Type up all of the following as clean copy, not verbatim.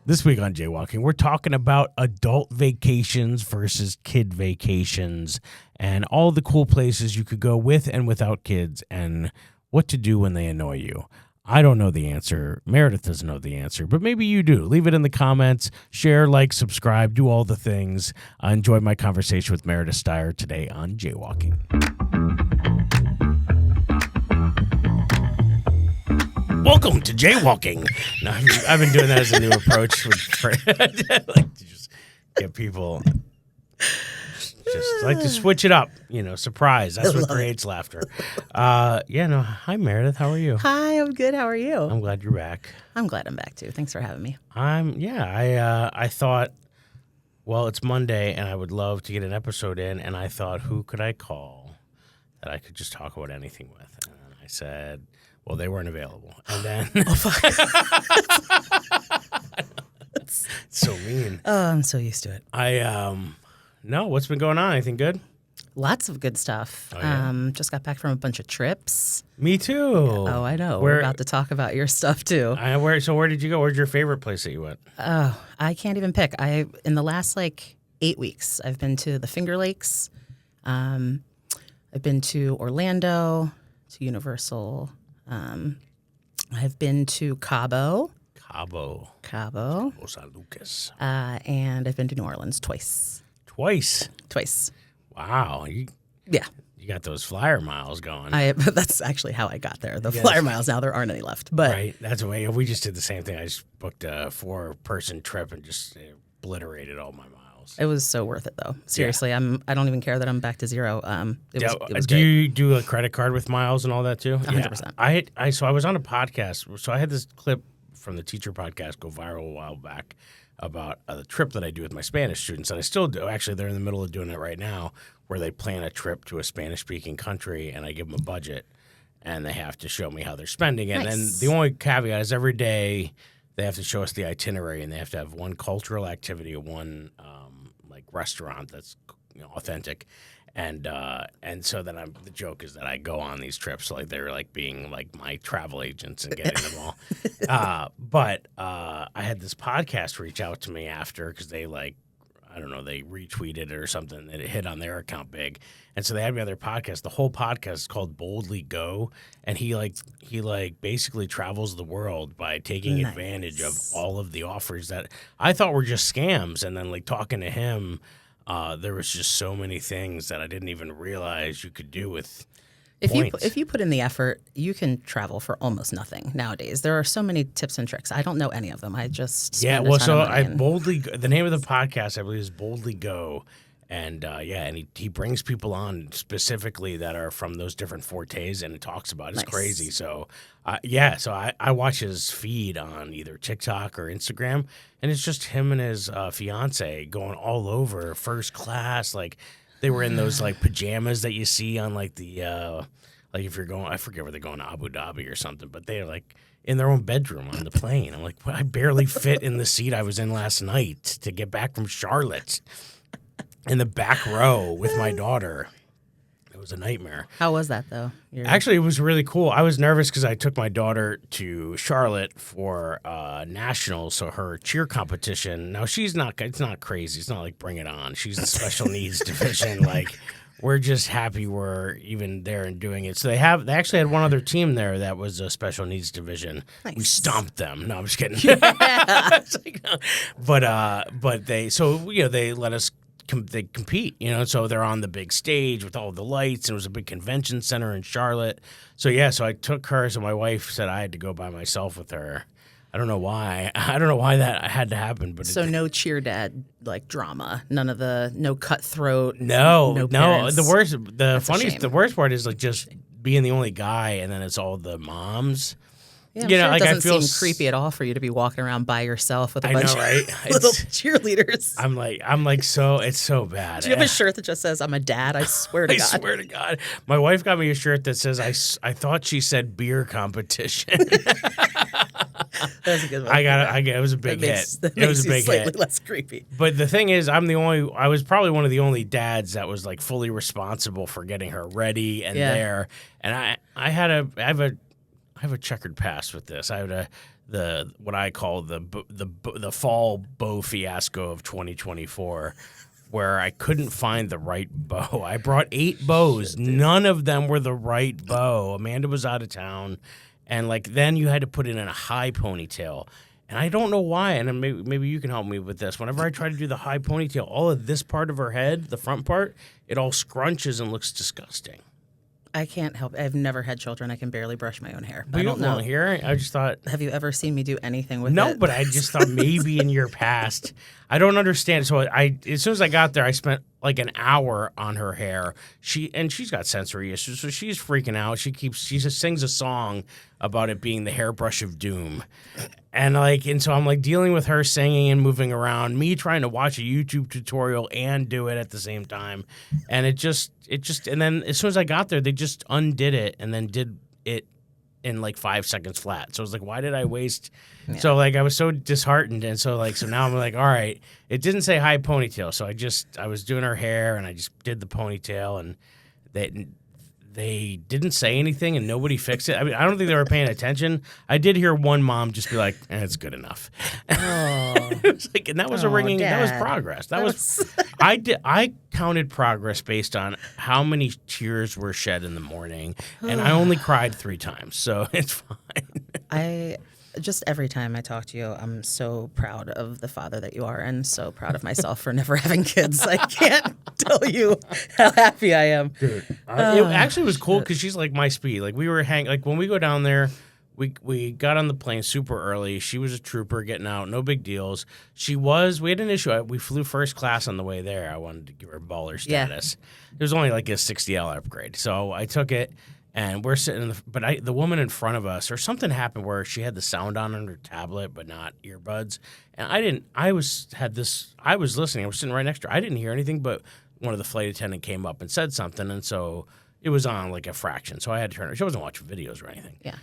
This week on Jaywalking, we're talking about adult vacations versus kid vacations and all the cool places you could go with and without kids and what to do when they annoy you. I don't know the answer. Meredith doesn't know the answer, but maybe you do. Leave it in the comments. Share, like, subscribe, do all the things. I enjoyed my conversation with Meredith Styer today on Jaywalking. Welcome to Jaywalking. No, I've been doing that as a new approach like to just get people just like to switch it up, surprise. That's what creates laughter. Hi Meredith, how are you? Hi, I'm good. How are you? I'm glad you're back. I'm glad I'm back too. Thanks for having me. I thought, well, it's Monday and I would love to get an episode in, and I thought, who could I call that I could just talk about anything with? And I said, well, they weren't available. And then it's so mean. Oh, I'm so used to it. No, what's been going on? Anything good? Lots of good stuff. Oh, yeah? Just got back from a bunch of trips. Me too. Oh, I know. We're about to talk about your stuff too. Where did you go? Where's your favorite place that you went? Oh, I can't even pick. In the last 8 weeks, I've been to the Finger Lakes. I've been to Orlando, to Universal. I've been to Cabo. San Lucas. And I've been to New Orleans twice. Twice. Wow. You got those flyer miles going. That's actually how I got there. The flyer miles, now there aren't any left. But right. That's the way. We just did the same thing. I just booked a 4-person trip and just obliterated all my miles. It was so worth it, though. Seriously, I don't even care that I'm back to zero. It was do great. you do a credit card with miles and all that too? 100%. Yeah. So I was on a podcast. So I had this clip from the teacher podcast go viral a while back about the trip that I do with my Spanish students, and I still do. Actually, they're in the middle of doing it right now, where they plan a trip to a Spanish-speaking country, and I give them a budget, and they have to show me how they're spending it. Nice. And the only caveat is every day they have to show us the itinerary, and they have to have one cultural activity, one restaurant that's authentic, and so then the joke is that I go on these trips they're being my travel agents and getting them all. But I had this podcast reach out to me after because they they retweeted it or something, and it hit on their account big, and so they had me on their podcast. The whole podcast is called Boldly Go, and he basically travels the world by taking advantage of all of the offers that I thought were just scams, and then talking to him, there was just so many things that I didn't even realize you could do with points. If you put in the effort, you can travel for almost nothing nowadays. There are so many tips and tricks. I don't know any of them. I just the name of the podcast I believe is Boldly Go, and and he brings people on specifically that are from those different fortes, and it talks about it. It's crazy. So I watch his feed on either TikTok or Instagram, and it's just him and his fiance going all over first class. They were in those pajamas that you see on the if you're going, I forget where they're going, to Abu Dhabi or something, but they're in their own bedroom on the plane. I'm like, I barely fit in the seat I was in last night to get back from Charlotte in the back row with my daughter. It was a nightmare. How was that though? Actually, it was really cool. I was nervous because I took my daughter to Charlotte for nationals, so her cheer competition. Now it's not crazy. It's not like Bring It On. She's the special needs division. We're just happy we're even there and doing it. So they actually had one other team there that was a special needs division. Nice. We stomped them. No, I'm just kidding. Yeah. But they let us. They compete, so they're on the big stage with all the lights, and it was a big convention center in Charlotte. So I took her. So my wife said I had to go by myself with her. I don't know why. That had to happen. But no cheer dad drama. None of no cutthroat. No. Parents. The worst part is just being the only guy, and then it's all the moms. Yeah, it doesn't seem creepy at all for you to be walking around by yourself with a bunch of little cheerleaders. It's so bad. Do you have a shirt that just says, "I'm a dad"? I swear to God. I swear to God. My wife got me a shirt that says, I thought she said beer competition. That's a good one. It was a big hit. It was a big slightly hit. Less creepy. But the thing is, I was probably one of the only dads that was fully responsible for getting her ready and there. And I have a checkered past with this. what I call the fall bow fiasco of 2024, where I couldn't find the right bow. I brought 8 bows. None of them were the right bow. Amanda was out of town, and like then you had to put it in a high ponytail. And I don't know why, and maybe you can help me with this. Whenever I try to do the high ponytail, all of this part of her head, the front part, it all scrunches and looks disgusting. I can't help. I've never had children. I can barely brush my own hair. But I you don't know. long hair? I just thought. Have you ever seen me do anything with it? No, but I just thought maybe in your past. I don't understand. So as soon as I got there, I spent like an hour on her hair. She's got sensory issues, so she's freaking out. She just sings a song about it being the hairbrush of doom. And so I'm like dealing with her singing and moving around, me trying to watch a YouTube tutorial and do it at the same time. And it just and then as soon as I got there, they just undid it and then did it in like 5 seconds flat. So I was like, why did I waste? Yeah. So like I was so disheartened. And so now I'm like, all right, it didn't say high ponytail. So I was doing her hair and I just did the ponytail, and they didn't say anything and nobody fixed it. I mean, I don't think they were paying attention. I did hear one mom just be like, it's good enough. Oh. It was like, and that was Dad. That was progress. That was I counted progress based on how many tears were shed in the morning, and I only cried 3 times, so it's fine. Just every time I talk to you, I'm so proud of the father that you are, and so proud of myself for never having kids. I can't tell you how happy I am. Dude, it actually was cool because she's like my speed. Like we were like when we go down there, we got on the plane super early. She was a trooper getting out, no big deals. We had an issue. We flew first class on the way there. I wanted to give her baller status. Yeah. It was only like a $60 upgrade, so I took it. And we're sitting but the woman in front of us, or something happened where she had the sound on her tablet, but not earbuds. And I was listening. I was sitting right next to her. I didn't hear anything, but one of the flight attendant came up and said something. And so it was on like a fraction. So I had to turn it. She wasn't watching videos or anything. Yeah.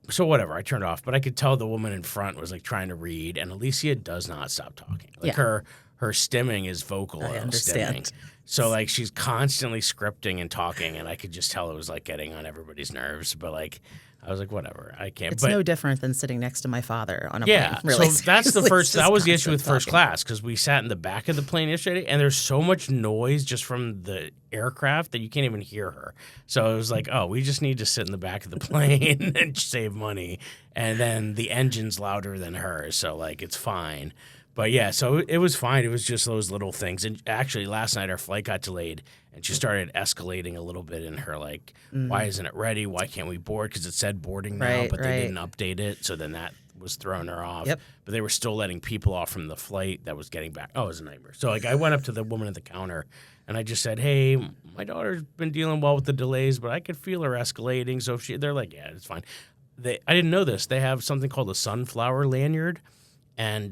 So whatever, I turned it off. But I could tell the woman in front was like trying to read. And Alicia does not stop talking. Like her stimming is vocal stimming. So, like, she's constantly scripting and talking, and I could just tell it was, like, getting on everybody's nerves. But, like, I was like, whatever, I can't. It's no different than sitting next to my father on a plane. Really, so that's the first. That was the issue with first class, because we sat in the back of the plane yesterday, and there's so much noise just from the aircraft that you can't even hear her. So it was like, oh, we just need to sit in the back of the plane and save money. And then the engine's louder than hers, so, like, it's fine. But yeah, so it was fine. It was just those little things. And actually, last night our flight got delayed, and she started escalating a little bit in her, like, why isn't it ready? Why can't we board? Because it said boarding now, but they didn't update it. So then that was throwing her off. Yep. But they were still letting people off from the flight that was getting back. Oh, it was a nightmare. So, like, I went up to the woman at the counter, and I just said, hey, my daughter's been dealing well with the delays, but I could feel her escalating. So they're like, yeah, it's fine. I didn't know this. They have something called a sunflower lanyard. And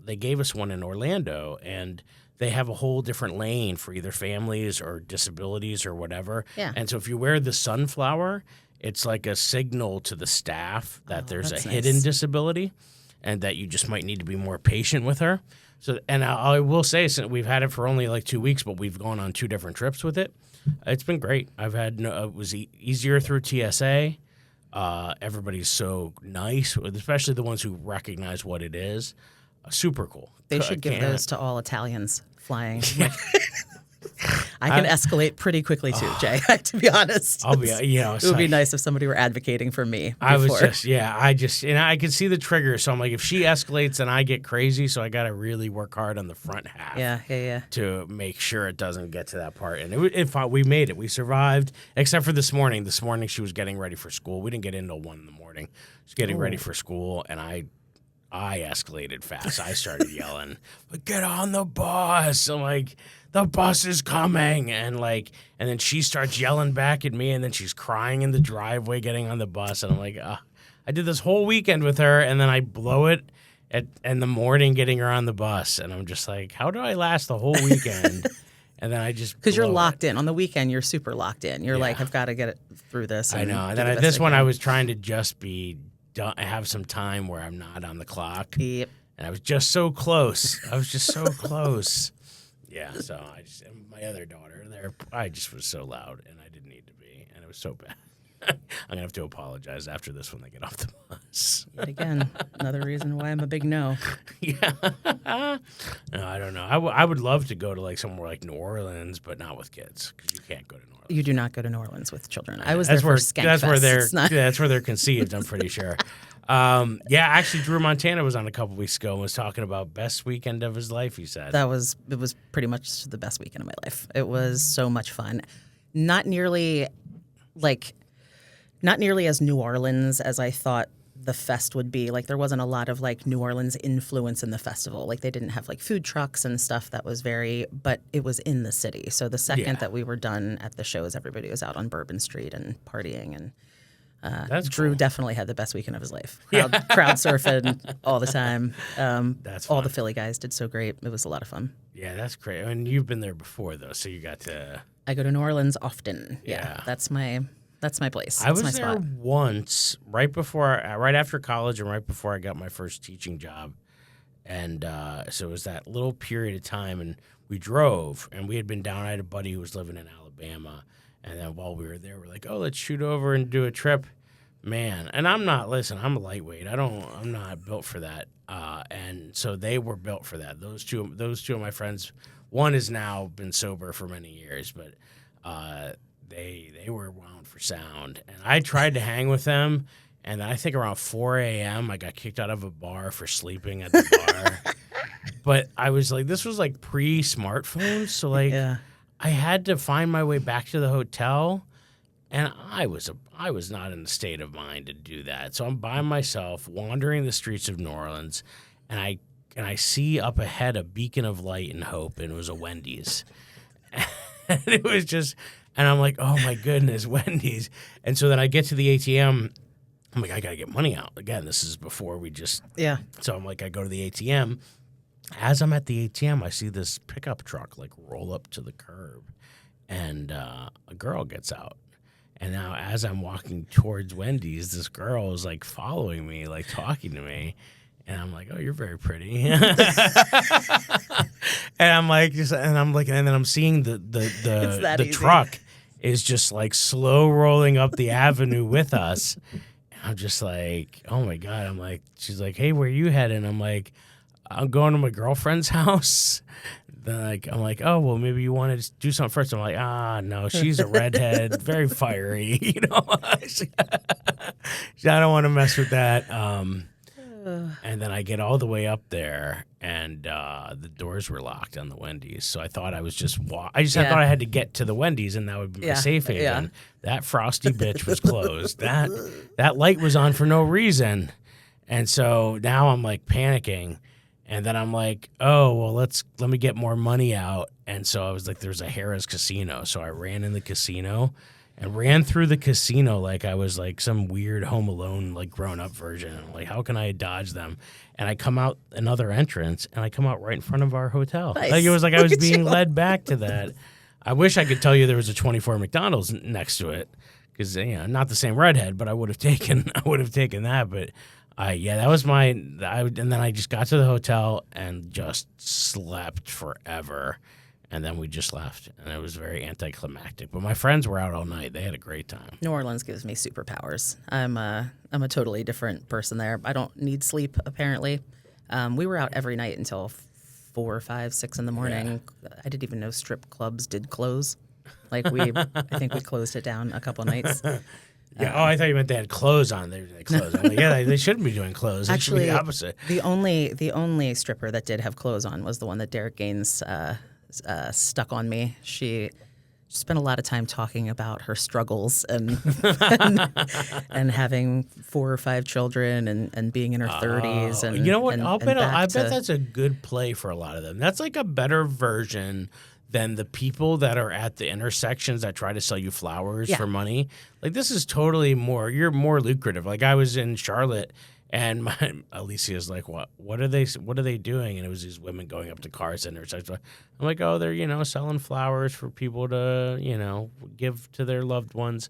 they gave us one in Orlando, and they have a whole different lane for either families or disabilities or whatever. Yeah. And so if you wear the sunflower, it's like a signal to the staff that there's a hidden disability and that you just might need to be more patient with her. So, and I will say, since we've had it for only like 2 weeks, but we've gone on 2 different trips with it. It's been great. It was easier through TSA. Everybody's so nice, especially the ones who recognize what it is. Super cool. They should give those to all Italians flying. I can escalate pretty quickly too, Jay. To be honest, it would be nice if somebody were advocating for me. I could see the trigger. So I'm like, if she escalates, then I get crazy. So I got to really work hard on the front half. Yeah. To make sure it doesn't get to that part. And we made it. We survived, except for this morning. This morning she was getting ready for school. We didn't get in until 1 a.m. She's getting ready for school, and I escalated fast. I started yelling, "Get on the bus!" I'm like, the bus is coming, and then she starts yelling back at me, and then she's crying in the driveway getting on the bus, and I'm like, I did this whole weekend with her, and then I blow it in the morning getting her on the bus, and I'm just like, how do I last the whole weekend? And then I just because you're locked in on the weekend, you're super locked in. You're like, I've got to get it through this. I know. And then this one, I was trying to just have some time where I'm not on the clock. Yep. And I was just so close. Yeah, so my other daughter there, I just was so loud, and I didn't need to be, and it was so bad. going to have to apologize after this when they get off the bus. Yet again, another reason why I'm a big no. Yeah. No, I don't know. I would love to go to like somewhere like New Orleans, but not with kids because you can't go to New Orleans. You do not go to New Orleans with children. I was there for Skank That's Fest. That's where they're conceived, I'm pretty sure. Actually, Drew Montana was on a couple weeks ago and was talking about best weekend of his life, he said. It was pretty much the best weekend of my life. It was so much fun. Not nearly as New Orleans as I thought the fest would be. Like, there wasn't a lot of like New Orleans influence in the festival. Like, they didn't have like food trucks and stuff that was but it was in the city. So the second that we were done at the shows, everybody was out on Bourbon Street and partying, and Drew cool. definitely had the best weekend of his life. Crowd surfing all the time. That's fun. All the Philly guys did so great. It was a lot of fun. Yeah, that's great. And you've been there before, though, so you got to... I go to New Orleans often. Yeah. That's my place. I was my there spot. once, right after college and right before I got my first teaching job. And so it was that little period of time, and we drove, and we had been down. I had a buddy who was living in Alabama, and then while we were there, we're like, oh, let's shoot over and do a trip. Man, and I'm a lightweight. I'm not built for that. And so they were built for that. Those two of my friends, one has now been sober for many years, but they were wound for sound. And I tried to hang with them, and I think around 4 a.m. I got kicked out of a bar for sleeping at the bar. But I was like, this was like pre-smartphones, so like I had to find my way back to the hotel. And I was not in the state of mind to do that. So I'm by myself, wandering the streets of New Orleans, and I see up ahead a beacon of light and hope, and it was a Wendy's. And it was just, and I'm like, oh my goodness, Wendy's. And so then I get to the ATM. I'm like, I got to get money out. Again, this is before we just. Yeah. So I'm like, I go to the ATM. As I'm at the ATM, I see this pickup truck like roll up to the curb, and a girl gets out. And now as I'm walking towards Wendy's, this girl is like following me, like talking to me. And I'm like, oh, you're very pretty. And I'm like, and then I'm seeing the truck is just like slow rolling up the avenue with us. And I'm just like, oh my God. I'm like, she's like, hey, where are you heading? I'm like, I'm going to my girlfriend's house. Then I'm like, oh, well, maybe you want to do something first. I'm like, no, she's a redhead, very fiery, you know. I don't want to mess with that. And then I get all the way up there, and the doors were locked on the Wendy's. So I thought I was just I thought I had to get to the Wendy's, and that would be my safe haven. Yeah. That frosty bitch was closed. That light was on for no reason. And so now I'm like panicking. And then I'm like, oh, well, let me get more money out. And so I was like, there's a Harrah's casino. So I ran in the casino and ran through the casino like I was like some weird Home Alone, like grown-up version. I'm like, how can I dodge them? And I come out another entrance, and I come out right in front of our hotel. Nice. Like it was like I was being led back to that. I wish I could tell you there was a 24 McDonald's next to it because, not the same redhead, but I would have taken that. But that was and then I just got to the hotel and just slept forever. And then we just left, and it was very anticlimactic. But my friends were out all night. They had a great time. New Orleans gives me superpowers. I'm a totally different person there. I don't need sleep, apparently. We were out every night until 4, 5, 6 in the morning. Yeah. I didn't even know strip clubs did close. I think we closed it down a couple nights. Yeah. I thought you meant they had clothes on. They closed. I'm like, yeah, they shouldn't be doing clothes. It should be the opposite. The only stripper that did have clothes on was the one that Derek Gaines stuck on me. She spent a lot of time talking about her struggles and having 4 or 5 children and being in her 30s. And you know what? I bet to, that's a good play for a lot of them. That's like a better version than the people that are at the intersections that try to sell you flowers for money. Like this is totally you're more lucrative. Like I was in Charlotte. And Alicia's like, what are they doing? And it was these women going up to car centers. I'm like, oh, they're, selling flowers for people to, give to their loved ones.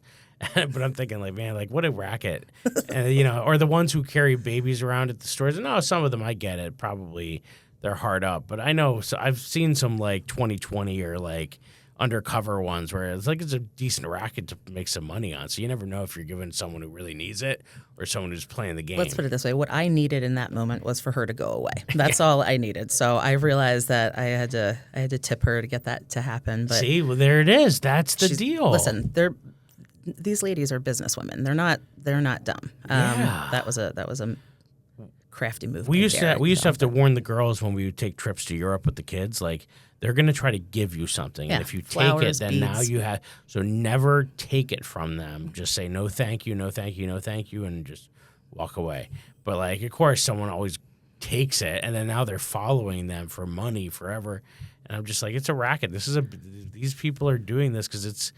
But I'm thinking like, man, like what a racket. And, or the ones who carry babies around at the stores. And some of them, I get it. Probably they're hard up. But I know, so I've seen some like 2020 or like undercover ones where it's a decent racket to make some money on. So you never know if you're giving someone who really needs it or someone who's playing the game. Let's put it this way. What I needed in that moment was for her to go away. That's all I needed. So I realized that I had to tip her to get that to happen. But see, well, there it is. That's the deal. Listen, these ladies are businesswomen. They're not dumb. That was a crafty move. We used to have to warn the girls when we would take trips to Europe with the kids, like they're going to try to give you something, and if you take it, then beads. now you have. So never take it from them. Just say no, thank you, no, thank you, no, thank you, and just walk away. But like, of course, someone always takes it, and then now they're following them for money forever. And I'm just like, it's a racket. These people are doing this because it's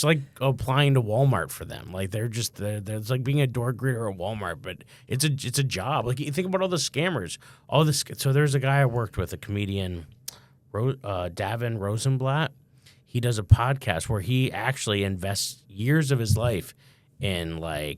like applying to Walmart for them. Like it's like being a door greeter at Walmart, but it's a job. Like you think about all the scammers, So there's a guy I worked with, a comedian, Davin Rosenblatt. He does a podcast where he actually invests years of his life in like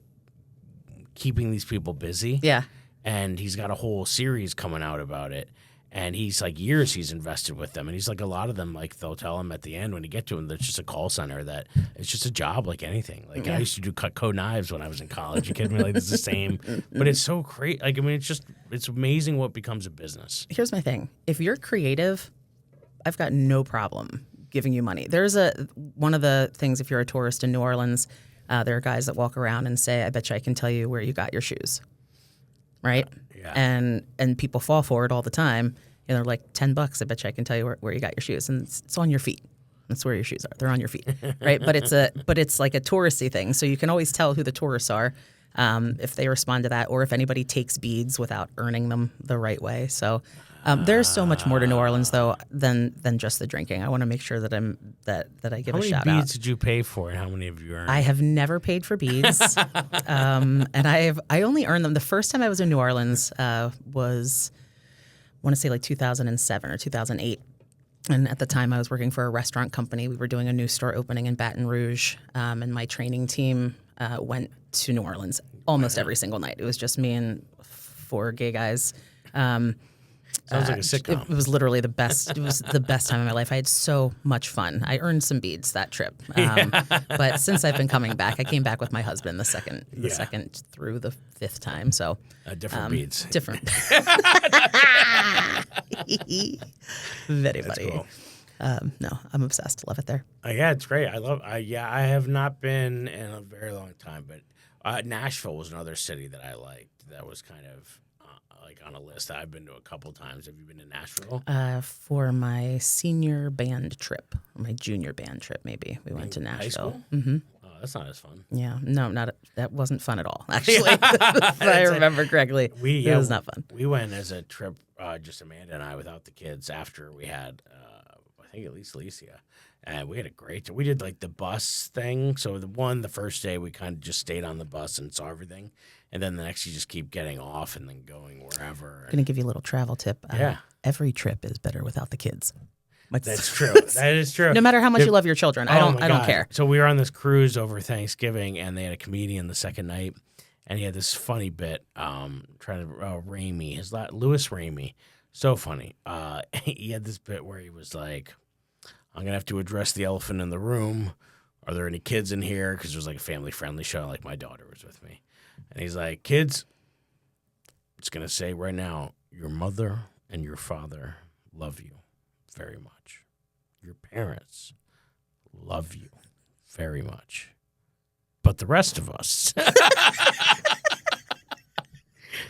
keeping these people busy. Yeah. And he's got a whole series coming out about it. And he's like years he's invested with them. And he's like, a lot of them, like they'll tell him at the end when you get to him, that's just a call center, that it's just a job like anything. Like I used to do Cutco knives when I was in college. You kidding me? Like it's the same, but it's so crazy. Like, I mean, it's amazing what becomes a business. Here's my thing. If you're creative, I've got no problem giving you money. There's one of the things, if you're a tourist in New Orleans, there are guys that walk around and say, I bet you I can tell you where you got your shoes. Right? Yeah. And people fall for it all the time. And they're like, $10, I bet you I can tell you where you got your shoes. And it's on your feet. That's where your shoes are. They're on your feet. Right? But it's like a touristy thing. So you can always tell who the tourists are if they respond to that, or if anybody takes beads without earning them the right way. So there's so much more to New Orleans, though, than just the drinking. I want to make sure that I give a shout out. How many beads did you pay for, and how many have you earned? I have never paid for beads, and I only earned them. The first time I was in New Orleans was, I want to say like 2007 or 2008. And at the time, I was working for a restaurant company. We were doing a new store opening in Baton Rouge, and my training team went to New Orleans almost every single night. It was just me and 4 gay guys. Sounds like a sitcom. It was literally the best. It was the best time of my life. I had so much fun. I earned some beads that trip. But since I've been coming back, I came back with my husband the second through the 5th time. So different beads. Different. Very funny. Cool. No, I'm obsessed. Love it there. Yeah, it's great. I have not been in a very long time, but Nashville was another city that I liked. That was kind of like on a list that I've been to a couple times. Have you been to Nashville? For my senior band trip, or my junior band trip, maybe we went to Nashville. High school? Mm-hmm. Oh, that's not as fun. Yeah, no, that wasn't fun at all. Actually, if I remember correctly, it was not fun. We went as a trip, just Amanda and I, without the kids. After we had, I think at least Alicia, and we had a great. We did like the bus thing. So the first day we kind of just stayed on the bus and saw everything. And then the next, you just keep getting off and then going wherever. I'm going to give you a little travel tip. Yeah. Every trip is better without the kids. That's true. That is true. No matter how much you love your children. I don't care. So we were on this cruise over Thanksgiving, and they had a comedian the second night, and he had this funny bit trying to, Ramey, Louis Ramey. So funny. He had this bit where he was like, I'm going to have to address the elephant in the room. Are there any kids in here? Because it was like a family-friendly show. Like my daughter was with me. And he's like, kids, I'm just going to say right now, your mother and your father love you very much. Your parents love you very much. But the rest of us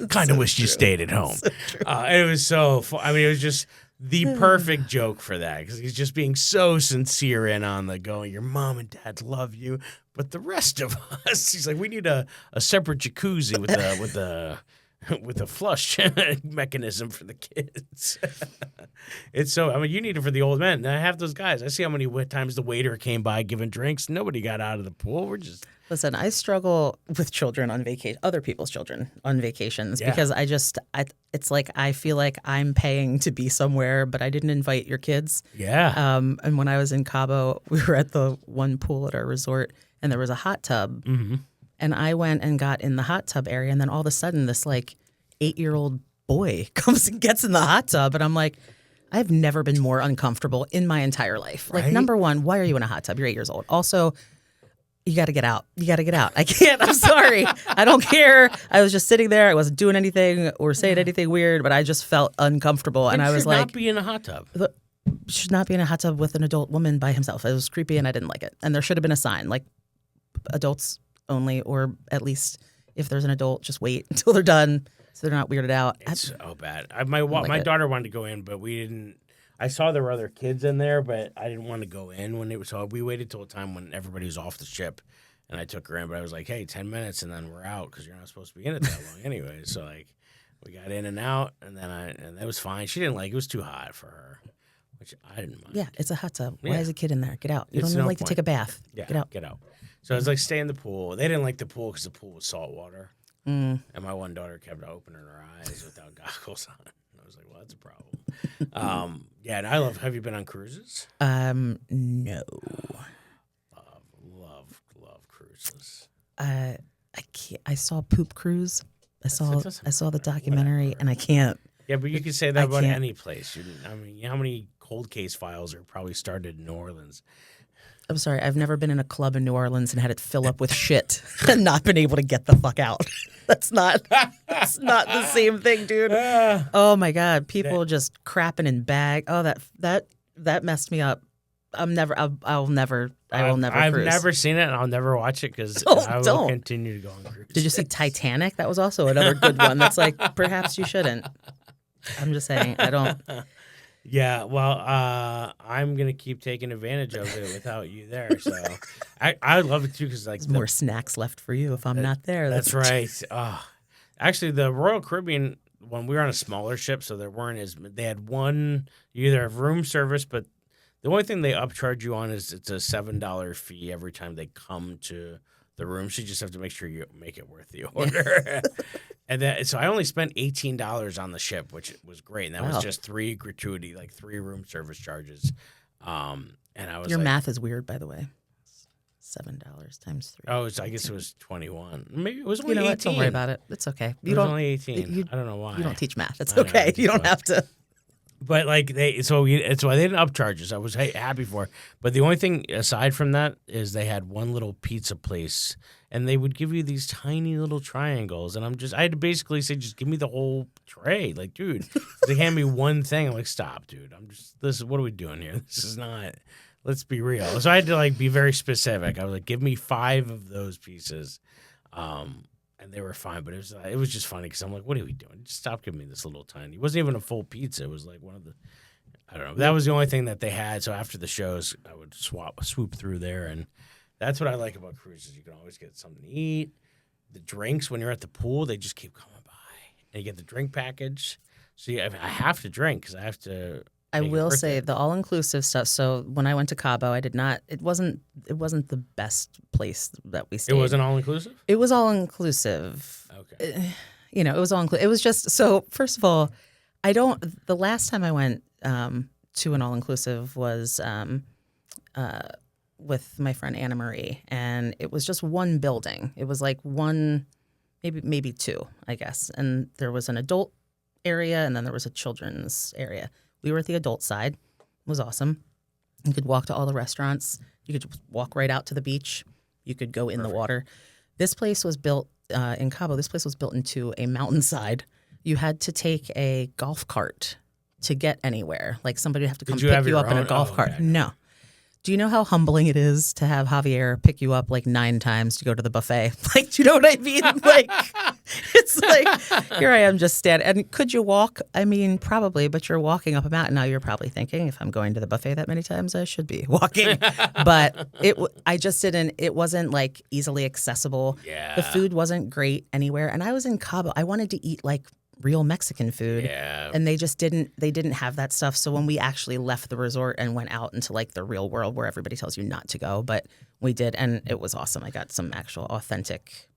kind of wish you stayed at home. So it was so fun. I mean, it was just the perfect joke for that, because he's just being so sincere and on the going, your mom and dad love you, but the rest of us, he's like, we need a separate jacuzzi with a flush mechanism for the kids. It's so, I mean, you need it for the old men. I have those guys. I see how many times the waiter came by giving drinks. Nobody got out of the pool. We're just... Listen, I struggle with children on vacation, other people's children on vacations, because it's like I feel like I'm paying to be somewhere, but I didn't invite your kids. Yeah. And when I was in Cabo, we were at the one pool at our resort, and there was a hot tub. Mm-hmm. And I went and got in the hot tub area, and then all of a sudden, this like 8-year-old boy comes and gets in the hot tub, and I'm like, I've never been more uncomfortable in my entire life. Right? Like, number one, why are you in a hot tub? You're 8 years old. Also, you got to get out. You got to get out. I can't. I'm sorry. I don't care. I was just sitting there. I wasn't doing anything or saying anything weird, but I just felt uncomfortable. And I was like, not be in a hot tub. Should not be in a hot tub with an adult woman by himself. It was creepy and I didn't like it. And there should have been a sign like adults only, or at least if there's an adult, just wait until they're done so they're not weirded out. It's so bad. My daughter wanted to go in, but we didn't. I saw there were other kids in there, but I didn't want to go in when it was. So we waited till a time when everybody was off the ship, and I took her in. But I was like, "Hey, 10 minutes, and then we're out because you're not supposed to be in it that long anyway." So like, we got in and out, and then and it was fine. She didn't like it. Was too hot for her, which I didn't mind. Yeah, it's a hot tub. Why is a kid in there? Get out. You It's don't no like to point. take a bath. Yeah, Get out. Get out. So I was like, stay in the pool. They didn't like the pool because the pool was salt water. And my one daughter kept opening her eyes without goggles on. I was like, well, that's a problem. Yeah, and have you been on cruises? No. Love cruises. I can't. I saw Poop Cruise. I saw the documentary, whatever. and I can't. Yeah, but you can say that about can't. any place. I mean, how many cold case files are probably started in New Orleans? I'm sorry. I've never been in a club in New Orleans and had it fill up with shit and not been able to get the fuck out. That's not the same thing, dude. Oh my God. People just crapping in bag. Oh, that messed me up. I will never I've cruise. never seen it, and I'll never watch it because Oh, I will don't. continue to go on cruises. Did you see Titanic? That was also another good one. That's like, perhaps you shouldn't. I'm just saying, I don't. Yeah, well, I'm gonna keep taking advantage of it without you there. So I love it too because like There's more snacks left for you if I'm not there. That's right. Actually, the Royal Caribbean, when we were on a smaller ship, so there weren't they had one. You either have room service, but the only thing they upcharge you on is it's a $7 fee every time they come to the room. So you just have to make sure you make it worth the order. And so I only spent $18 on the ship, which was great. And that was just 3 gratuity, like 3 room service charges. And I was Your math is weird, by the way. $7 times 3. Oh, I guess it was 21. Maybe it was only You know 18. what? Don't worry about it. It's okay. It was only 18. I don't know why. You don't teach math. It's I know, okay. You don't have to. But like they didn't upcharge us. I was happy for it. But the only thing aside from that is they had one little pizza place, and they would give you these tiny little triangles, and I had to basically say, just give me the whole tray. Like, dude, they hand me one thing. I'm like, stop, dude. What are we doing here? This is not. Let's be real. So I had to like be very specific. I was like, give me 5 of those pieces. And they were fine, but it was just funny because I'm like, what are we doing? Just stop giving me this little tiny. It wasn't even a full pizza. It was like one of the, I don't know. That was the only thing that they had. So after the shows, I would swoop through there, and that's what I like about cruises. You can always get something to eat. The drinks when you're at the pool, they just keep coming by, and you get the drink package. So I have to drink because I have to. I will say the all-inclusive stuff. So when I went to Cabo, I did not. It wasn't the best place that we stayed. It wasn't all-inclusive? It was all-inclusive. Okay. It was all-inclusive. It was just, so first of all, the last time I went to an all-inclusive was with my friend Anna Marie, and it was just one building. It was like one, maybe 2, I guess. And there was an adult area, and then there was a children's area. We were at the adult side. It was awesome. You could walk to all the restaurants. You could walk right out to the beach. You could go in the water. This place was built in Cabo. This place was built into a mountainside. You had to take a golf cart to get anywhere. Like somebody would have to come pick you up in a golf cart. Okay. No. Do you know how humbling it is to have Javier pick you up like 9 times to go to the buffet? Like, do you know what I mean? Like, it's like, here I am just standing. And could you walk? I mean, probably, but you're walking up a mountain. Now you're probably thinking, if I'm going to the buffet that many times, I should be walking. But I just didn't, it wasn't like easily accessible. Yeah. The food wasn't great anywhere. And I was in Cabo. I wanted to eat like real Mexican food. Yeah. And they didn't have that stuff. So when we actually left the resort and went out into like the real world where everybody tells you not to go, but we did, and it was awesome. I got some actual authentic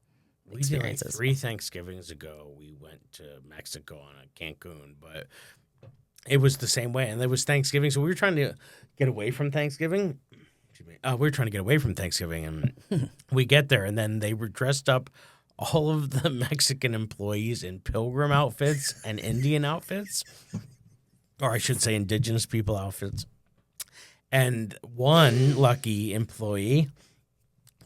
experiences. We did like 3 Thanksgivings ago. We went to Mexico on a Cancun, but it was the same way. And there was Thanksgiving, so we were trying to get away from Thanksgiving. We were trying to get away from Thanksgiving, and we get there, and then they were dressed up. All of the Mexican employees in pilgrim outfits and Indian outfits. or I should say indigenous people outfits. And one lucky employee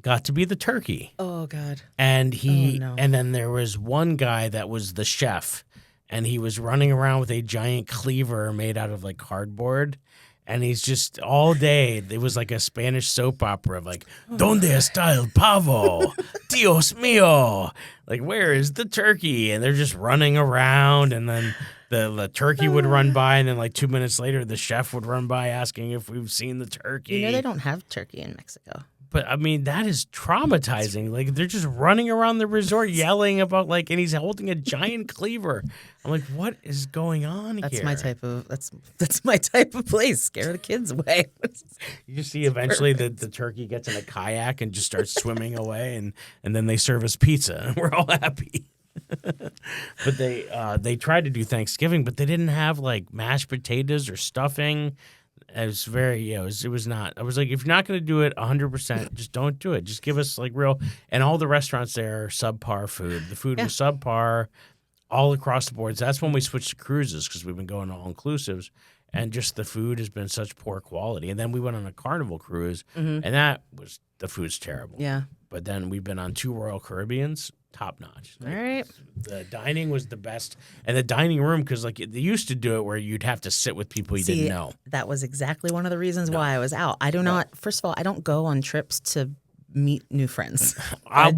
got to be the turkey. Oh, God. And and then there was one guy that was the chef, and he was running around with a giant cleaver made out of like cardboard. And he's just all day. It was like a Spanish soap opera of like, "Donde está el pavo? Dios mío!" Like, where is the turkey? And they're just running around. And then the turkey would run by, and then like 2 minutes later, the chef would run by asking if we've seen the turkey. You know they don't have turkey in Mexico. But I mean, that is traumatizing. Like, they're just running around the resort yelling about like, and he's holding a giant cleaver. I'm like, what is going on here? That's my type of place. Scare the kids away. You just see eventually the turkey gets in a kayak and just starts swimming away, and then they serve us pizza, and we're all happy. But they tried to do Thanksgiving, but they didn't have like mashed potatoes or stuffing. It was very, it was not. I was like, if you're not going to do it 100%, just don't do it. Just give us like real. And all the restaurants there are subpar food. The food was subpar all across the board. So that's when we switched to cruises, because we've been going all inclusives, and just the food has been such poor quality. And then we went on a Carnival cruise, and the food's terrible. Yeah. But then we've been on 2 Royal Caribbeans. Top notch. All right. The dining was the best. And the dining room, because like they used to do it where you'd have to sit with people you didn't know. That was exactly one of the reasons why I was out. I do not, first of all, I don't go on trips to meet new friends. I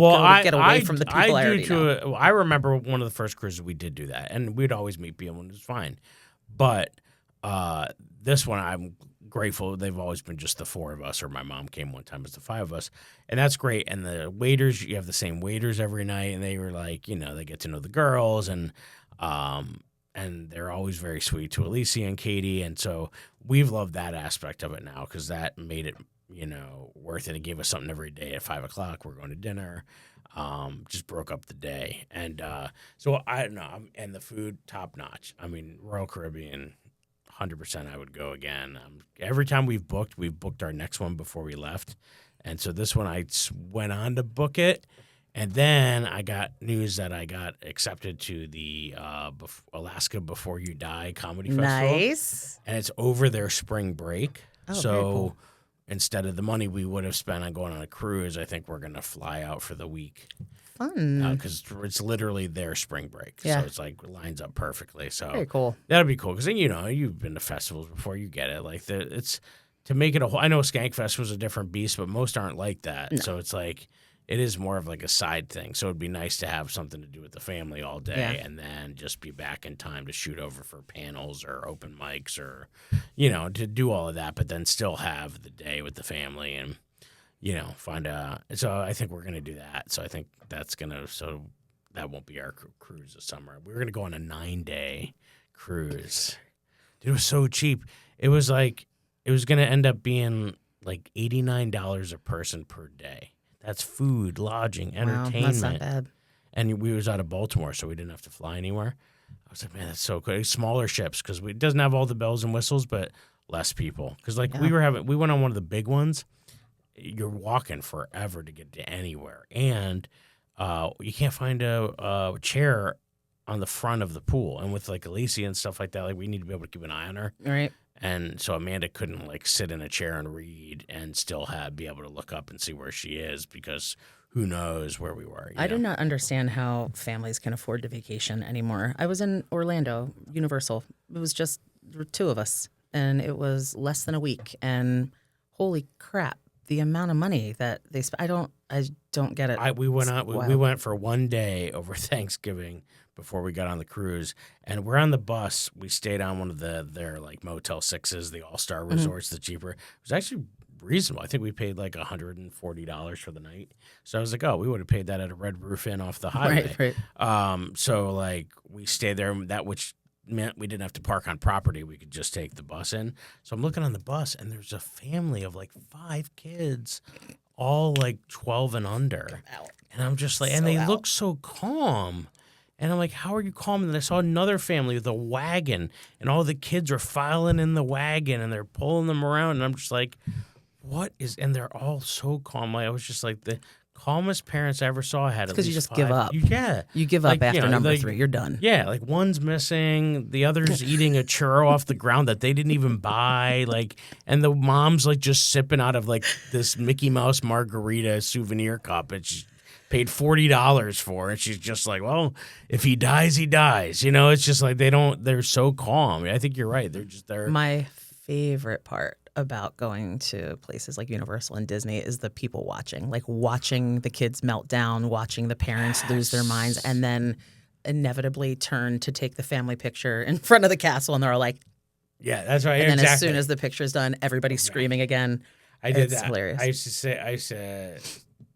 get away from the people I already know. I remember one of the first cruises we did do that, and we'd always meet people, and it was fine. But this one, I'm grateful. They've always been just the 4 of us, or my mom came one time as the 5 of us, and that's great. And the waiters, you have the same waiters every night, and they were like, they get to know the girls, and they're always very sweet to Alicia and Katie, and so we've loved that aspect of it now, because that made it worth it. It gave us something every day at 5 o'clock. We're going to dinner. Just broke up the day, and so I don't know. And the food top notch. I mean, Royal Caribbean. 100% I would go again. Every time we've booked our next one before we left. And so this one I went on to book it. And then I got news that I got accepted to the Alaska Before You Die Comedy Festival. Nice. And it's over their spring break. Oh, so very cool. Instead of the money we would have spent on going on a cruise, I think we're going to fly out for the week. Fun. Because it's literally their spring break. Yeah. So it's like lines up perfectly. So very cool. That'll be cool. Because then, you've been to festivals before, you get it. Like, it's to make it a whole. I know Skankfest was a different beast, but most aren't like that. No. So it's like, it is more of like a side thing. So it'd be nice to have something to do with the family all day, and then just be back in time to shoot over for panels or open mics, or, to do all of that, but then still have the day with the family and, find out. So I think we're going to do that. So I think so that won't be our cruise this summer. We're going to go on a 9-day cruise. Dude, it was so cheap. It was going to end up being like $89 a person per day. That's food, lodging, entertainment. Wow, that's not bad. And we was out of Baltimore, so we didn't have to fly anywhere. I was like, man, that's so good. Smaller ships, because it doesn't have all the bells and whistles, but less people. Because we went on one of the big ones. You're walking forever to get to anywhere, and you can't find a chair on the front of the pool. And with like Alicia and stuff like that, like we need to be able to keep an eye on her. Right. And so Amanda couldn't like sit in a chair and read and still be able to look up and see where she is, because who knows where we were. I do not understand how families can afford to vacation anymore. I was in Orlando, Universal. It was just the 2 of us, and it was less than a week. And holy crap, the amount of money that they spent. I don't get it. We went for 1 day over Thanksgiving before we got on the cruise, and we're on the bus. We stayed on one of their like Motel 6s, the all-star resorts, the cheaper. It was actually reasonable. I think we paid like $140 for the night. So I was like, we would have paid that at a Red Roof Inn off the highway. Right. So like we stayed there, which meant we didn't have to park on property. We could just take the bus in. So I'm looking on the bus, and there's a family of like 5 kids, all like 12 and under. And I'm just like, and they look so calm. And I'm like, how are you calm? And I saw another family with a wagon, and all the kids are filing in the wagon, and they're pulling them around. And I'm just like, what is, and they're all so calm. Like, I was just like, the calmest parents I ever saw had because you just 5. give up. You give up after number 3. You're done. Yeah, like one's missing, the other's eating a churro off the ground that they didn't even buy, and the mom's like just sipping out of like this Mickey Mouse margarita souvenir cup, and she paid $40 for, and she's just like, well, if he dies, he dies. It's just like they're so calm. I think you're right. They're just there. My favorite part about going to places like Universal and Disney is the people watching the kids melt down, watching the parents lose their minds, and then inevitably turn to take the family picture in front of the castle, and they're all like, yeah, that's right. And then as soon as the picture's done, everybody's screaming again. I did that. Hilarious. I used to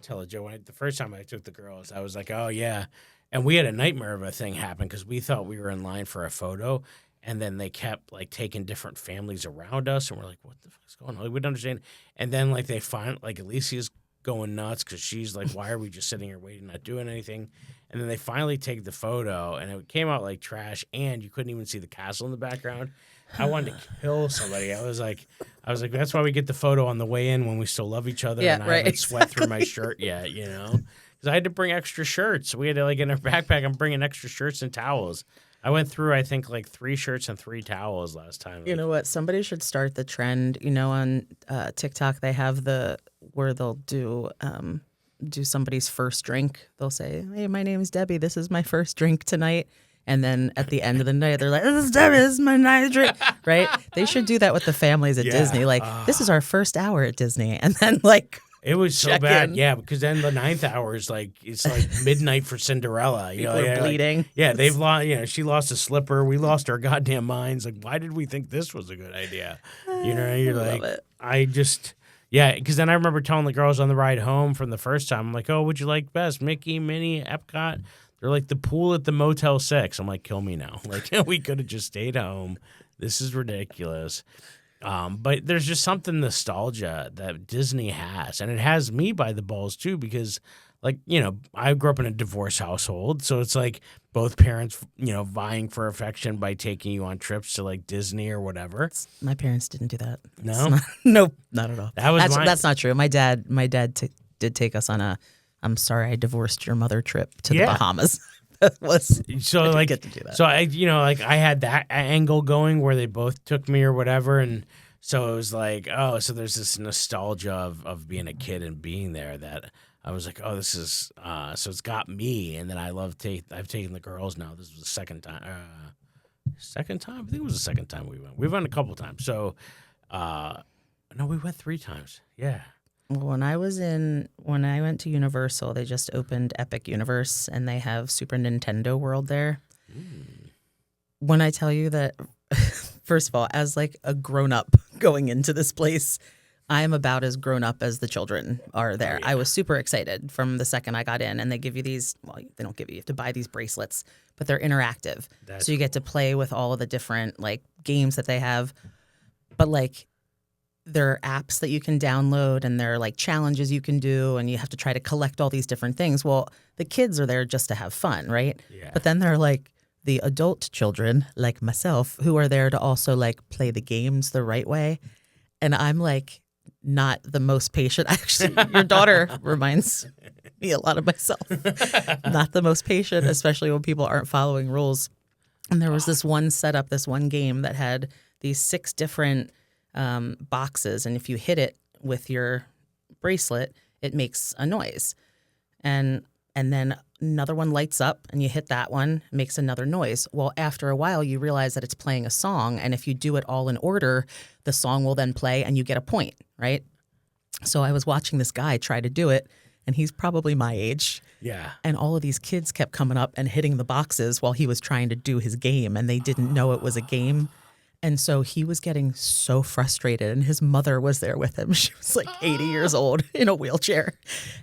tell Joe the first time I took the girls, I was like, oh yeah. And we had a nightmare of a thing happen because we thought we were in line for a photo. And then they kept like taking different families around us, and we're like, "What the fuck's going on?" We don't understand. And then like they find like Alicia's going nuts because she's like, "Why are we just sitting here waiting, not doing anything?" And then they finally take the photo, and it came out like trash, and you couldn't even see the castle in the background. I wanted to kill somebody. I was like, that's why we get the photo on the way in when we still love each other, and I haven't sweat through my shirt yet, because I had to bring extra shirts. We had to like in our backpack. I'm bringing extra shirts and towels. I went through, I think, like 3 shirts and 3 towels last time. You know what? Somebody should start the trend. On TikTok, they have where they'll do somebody's first drink. They'll say, "Hey, my name is Debbie. This is my first drink tonight." And then at the end of the night, they're like, "This is Debbie. This is my night drink." Right? They should do that with the families at Disney. Like, this is our first hour at Disney, and then like. It was so bad, yeah, because then the 9th hour is like, it's like midnight for Cinderella. People are bleeding. Like, they've lost, she lost a slipper. We lost our goddamn minds. Like, why did we think this was a good idea? You're like, love it. Because then I remember telling the girls on the ride home from the first time, I'm like, oh, what'd you like best? Mickey, Minnie, Epcot? They're like, the pool at the Motel 6. I'm like, kill me now. Like, we could have just stayed home. This is ridiculous. But there's just something nostalgia that Disney has, and it has me by the balls too, because like, I grew up in a divorce household, so it's like both parents, vying for affection by taking you on trips to like Disney or whatever. My parents didn't do that. No? Nope, not at all. That's not true. My dad did take us on a "I'm sorry I divorced your mother" trip to the Bahamas. So like get to do that. So I had that angle going where they both took me or whatever, and so it was like, oh, so there's this nostalgia of being a kid and being there that I was like, oh, this is so it's got me, and then I've taken the girls now. This was the second time. Second time? I think it was the second time we went. We've went a couple times. So no, we went 3 times. Yeah. When I went to Universal, they just opened Epic Universe, and they have Super Nintendo World there. When I tell you that, first of all, as like a grown-up going into this place, I am about as grown-up as the children are there. I was super excited from the second I got in, and they give you these, well, they don't give you have to buy these bracelets, but they're interactive. So you get to play with all of the different like games that they have, but like, there are apps that you can download, and there are like challenges you can do, and you have to try to collect all these different things. Well, the kids are there just to have fun, right? Yeah. But then there are like the adult children, like myself, who are there to also like play the games the right way. And I'm like not the most patient. Actually, your daughter reminds me a lot of myself. Not the most patient, especially when people aren't following rules. And there was this one setup, this one game that had these 6 different boxes, and if you hit it with your bracelet, it makes a noise, and then another one lights up, and you hit that one, it makes another noise. Well, after a while, you realize that it's playing a song, and if you do it all in order, the song will then play, and you get a point, right? So I was watching this guy try to do it, and he's probably my age. Yeah. And all of these kids kept coming up and hitting the boxes while he was trying to do his game, and they didn't know it was a game. And so he was getting so frustrated, and his mother was there with him. She was like 80 years old in a wheelchair.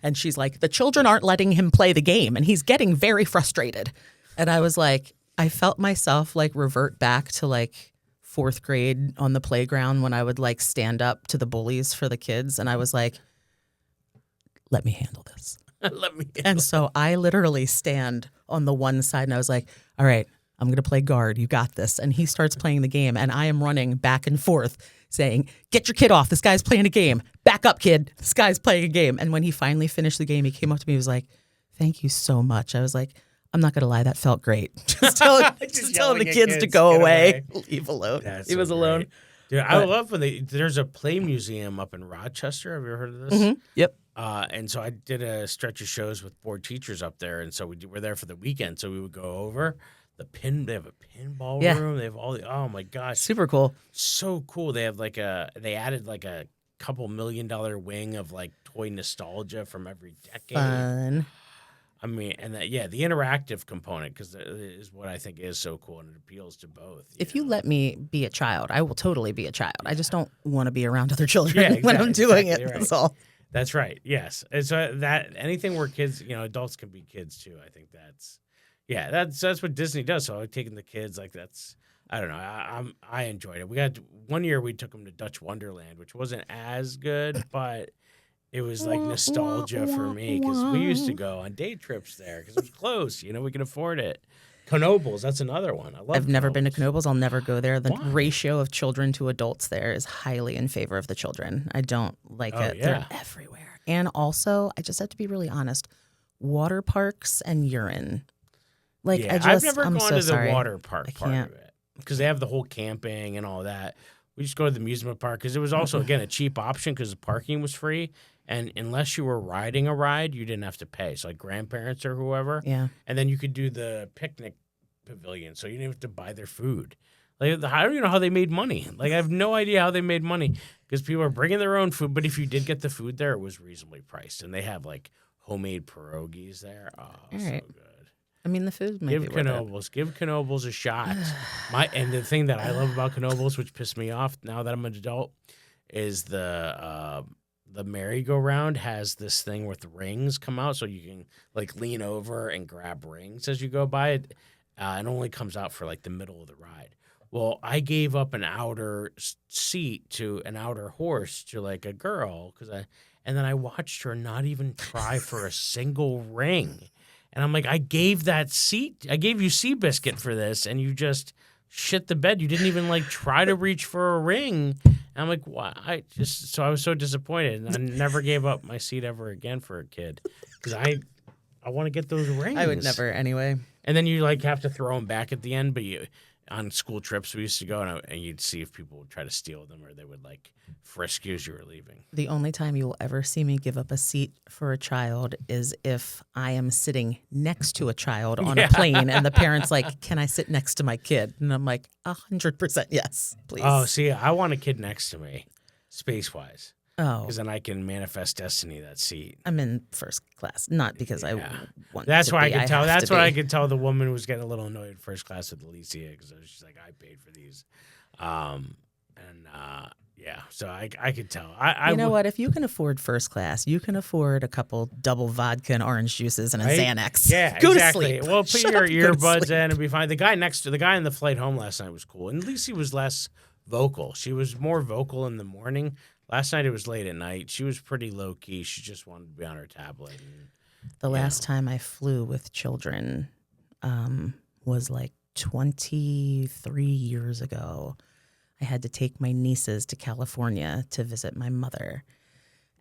And she's like, the children aren't letting him play the game, and he's getting very frustrated. And I was like, I felt myself like revert back to like 4th grade on the playground when I would like stand up to the bullies for the kids. And I was like, let me handle this. And so I literally stand on the one side, and I was like, all right, I'm going to play guard. You got this. And he starts playing the game, and I am running back and forth saying, get your kid off. This guy's playing a game. Back back up, kid. This guy's playing a game. And when he finally finished the game, he came up to me. He was like, thank you so much. I was like, I'm not going to lie. That felt great. Just telling the kids to go away. Leave alone. He was alone. Dude, I love when there's a play museum up in Rochester. Have you ever heard of this? Mm-hmm. Yep. And so I did a stretch of shows with board teachers up there. And so we were there for the weekend. So we would go over they have a pinball room. They have oh my gosh. Super cool. So cool. They have they added like a couple $1 million wing of like toy nostalgia from every decade. Fun. I mean, and the interactive component, because is what I think is so cool, and it appeals to both. If you let me be a child, I will totally be a child. I just don't want to be around other children when I'm doing it. Right. That's all. That's right. Yes. And so that anything where kids, adults can be kids too. I think that's what Disney does. So I've taken the kids I don't know. I enjoyed it. We got one year we took them to Dutch Wonderland, which wasn't as good, but it was like nostalgia for me because we used to go on day trips there because it was close. We can afford it. Knoebels, that's another one. I've never been to Knoebels. I'll never go there. The ratio of children to adults there is highly in favor of the children. I don't like it. Yeah. They're everywhere. And also, I just have to be really honest, water parks and urine. I've never gone to the water park part of it because they have the whole camping and all that. We just go to the amusement park because it was also, again, a cheap option because the parking was free. And unless you were riding a ride, you didn't have to pay. So like grandparents or whoever. Yeah. And then you could do the picnic pavilion. So you didn't have to buy their food. I don't even know how they made money. I have no idea how they made money because people are bringing their own food. But if you did get the food there, it was reasonably priced. And they have homemade pierogies there. Oh, so good. I mean, the food might be worth it. Give Knoebels a shot. And the thing that I love about Knoebels, which pissed me off now that I'm an adult, is the merry-go-round has this thing with rings come out, so you can lean over and grab rings as you go by it. It only comes out for the middle of the ride. Well, I gave up an outer seat to an outer horse to a girl and then I watched her not even try for a single ring. And I'm like, I gave you Seabiscuit for this, and you just shit the bed. You didn't even try to reach for a ring. And I'm like, why? So I was so disappointed, and I never gave up my seat ever again for a kid because I want to get those rings. I would never anyway. And then you have to throw them back at the end, but on school trips we used to go and you'd see if people would try to steal them or they would frisk you as you were leaving. The only time you will ever see me give up a seat for a child is if I am sitting next to a child on a plane and the parent's like, can I sit next to my kid? And I'm like, 100% yes, please. Oh, see, I want a kid next to me, space-wise. Oh. Because then I can manifest destiny that seat. I'm in first class, not because I want That's to why be. I could tell. That's why I could tell the woman who was getting a little annoyed first class with Alicia because she's like, I paid for these. So I could tell. You know what? If you can afford first class, you can afford a couple double vodka and orange juices and a Xanax. Yeah, go exactly. to sleep. Well, put your earbuds in and be fine. The guy in the flight home last night was cool. And at least he was less vocal. She was more vocal in the morning. Last night it was late at night. She was pretty low key. She just wanted to be on her tablet. The last time I flew with children was 23 years ago. I had to take my nieces to California to visit my mother.